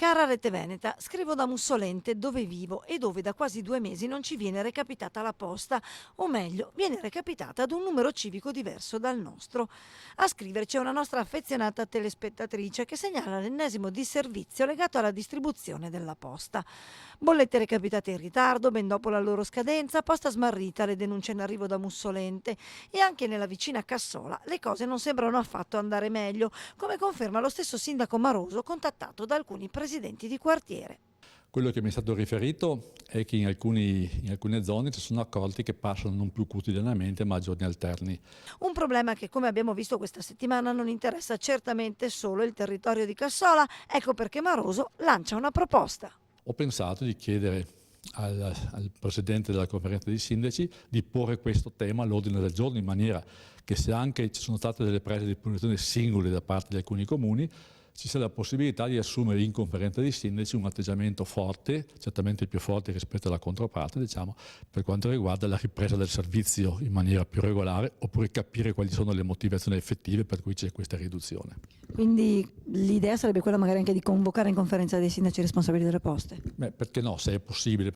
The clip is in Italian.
Cara Rete Veneta, scrivo da Mussolente, dove vivo e dove da quasi 2 mesi non ci viene recapitata la posta, o meglio, viene recapitata ad un numero civico diverso dal nostro. A scriverci è una nostra affezionata telespettatrice che segnala l'ennesimo disservizio legato alla distribuzione della posta. Bollette recapitate in ritardo, ben dopo la loro scadenza, posta smarrita, le denunce in arrivo da Mussolente e anche nella vicina Cassola le cose non sembrano affatto andare meglio, come conferma lo stesso sindaco Maroso contattato da alcuni presidenti di quartiere. Quello che mi è stato riferito è che in alcune zone ci sono accordi che passano non più quotidianamente ma a giorni alterni. Un problema che, come abbiamo visto questa settimana, non interessa certamente solo il territorio di Cassola, ecco perché Maroso lancia una proposta. Ho pensato di chiedere al Presidente della Conferenza dei Sindaci di porre questo tema all'ordine del giorno in maniera che, se anche ci sono state delle prese di posizione singole da parte di alcuni comuni, ci sia la possibilità di assumere in Conferenza dei Sindaci un atteggiamento forte, certamente più forte rispetto alla controparte, diciamo, per quanto riguarda la ripresa del servizio in maniera più regolare, oppure capire quali sono le motivazioni effettive per cui c'è questa riduzione. Quindi l'idea sarebbe quella magari anche di convocare in conferenza dei sindaci responsabili delle poste. Perché no, se è possibile.